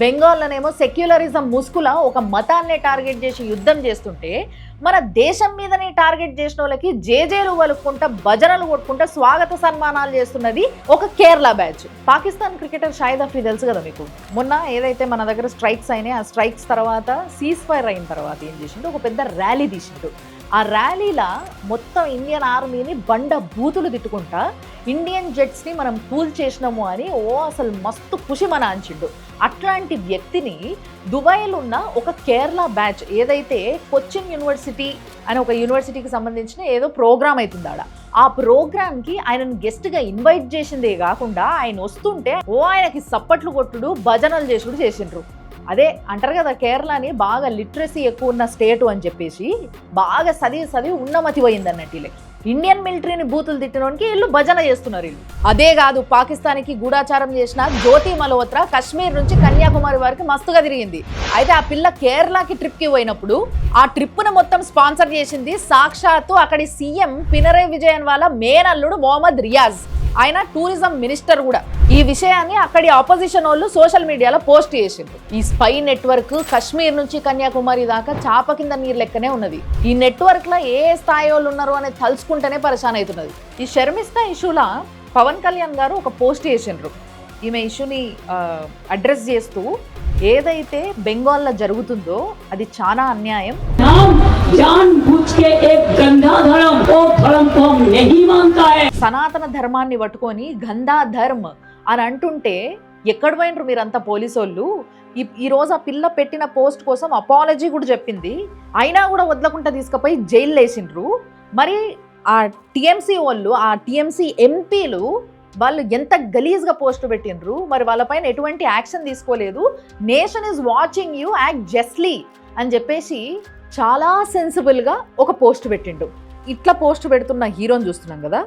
బెంగాల్లోనేమో secularism ముసుగుల ఒక మతాన్నే target చేసి యుద్ధం చేస్తుంటే మన దేశం మీదనే టార్గెట్ చేసిన వాళ్ళకి జేజేలు వలుక్కుంటా భజనలు కొట్టుకుంటా స్వాగత సన్మానాలు చేస్తున్నది ఒక కేరళ బ్యాచ్. పాకిస్తాన్ క్రికెటర్ షాహిద్ అఫ్రీ తెలుసు కదా మీకు. మొన్న ఏదైతే మన దగ్గర స్ట్రైక్స్ అయినాయి, ఆ స్ట్రైక్స్ తర్వాత సీజ్ ఫైర్ అయిన తర్వాత ఏం చేసిండు, ఒక పెద్ద ర్యాలీ తీసిండు. ఆ ర్యాలీలా మొత్తం ఇండియన్ ఆర్మీని బండ బూతులు తిట్టుకుంటా ఇండియన్ జెట్స్ని మనం కూల్ చేసినాము అని అసలు మస్తు ఖుషి మన అంచిండు. అట్లాంటి వ్యక్తిని దుబాయ్లో ఉన్న ఒక కేరళ బ్యాచ్ ఏదైతే కొచ్చిన్ యూనివర్సిటీ అని ఒక యూనివర్సిటీకి సంబంధించిన ఏదో ప్రోగ్రామ్ అవుతుంది ఆడ, ఆ ప్రోగ్రామ్కి ఆయనను గెస్ట్గా ఇన్వైట్ చేసిందే కాకుండా ఆయన వస్తుంటే ఆయనకి సప్పట్లు కొట్టుడు భజనలు చేసుడు చేసిండ్రు. అదే అంటారు కదా, కేరళని బాగా లిటరసీ ఎక్కువ ఉన్న స్టేటు అని చెప్పేసి బాగా చదివి ఉన్నమతి పోయింది అన్నట్టు. వీళ్ళకి ఇండియన్ మిలిటరీని బూతులు తిట్టినోనికి వీళ్ళు భజన చేస్తున్నారు వీళ్ళు. అదే కాదు, పాకిస్తాన్కి గూఢాచారం చేసిన జ్యోతి మల్హోత్రా కాశ్మీర్ నుంచి కన్యాకుమారి వరకు మస్తుగా తిరిగింది. అయితే ఆ పిల్ల కేరళకి ట్రిప్కి పోయినప్పుడు ఆ ట్రిప్ను మొత్తం స్పాన్సర్ చేసింది సాక్షాత్తు అక్కడి సీఎం పినరై విజయన్ వాళ్ళ మేనల్లుడు మొహమ్మద్ రియాజ్. ఆయన టూరిజం మినిస్టర్ కూడా. ఈ విషయాన్ని అక్కడి ఆపోజిషన్ వాళ్ళు సోషల్ మీడియాలో పోస్ట్ చేసిండ్రు. ఈ స్పై నెట్వర్క్ కాశ్మీర్ నుంచి కన్యాకుమారి దాకా చాప కింద నీరు లెక్కనే ఉన్నది. ఈ నెట్వర్క్ లో ఏ స్థాయి వాళ్ళు ఉన్నారు అనేది తలుచుకుంటేనే పరేషాన్ అవుతున్నది. ఈ షర్మిస్తా ఇష్యూలా పవన్ కళ్యాణ్ గారు ఒక పోస్ట్ చేసిండ్రు. ఈమె ఇష్యూని అడ్రస్ చేస్తూ ఏదైతే బెంగాల్లో జరుగుతుందో అది చాలా అన్యాయం. సనాతన ధర్మాన్ని పట్టుకొని గంధా ధర్మ్ అని అంటుంటే ఎక్కడ పోయినరు మీరంతా పోలీసు వాళ్ళు. ఈ రోజు ఆ పిల్ల పెట్టిన పోస్ట్ కోసం అపాలజీ కూడా చెప్పింది, అయినా కూడా వదలకుండా తీసుకుపోయి జైలు వేసిండ్రు. మరి ఆ టీఎంసీ వాళ్ళు, ఆ టీఎంసీ ఎంపీలు వాళ్ళు ఎంత గలీజ్గా పోస్ట్ పెట్టిండ్రు. మరి వాళ్ళపైన ఎటువంటి యాక్షన్ తీసుకోలేదు. Nation is watching you, act justly అని చెప్పేసి చాలా సెన్సిబుల్గా ఒక పోస్ట్ పెట్టిండు. ఇట్లా పోస్ట్ పెడుతున్న హీరోని చూస్తున్నాం కదా.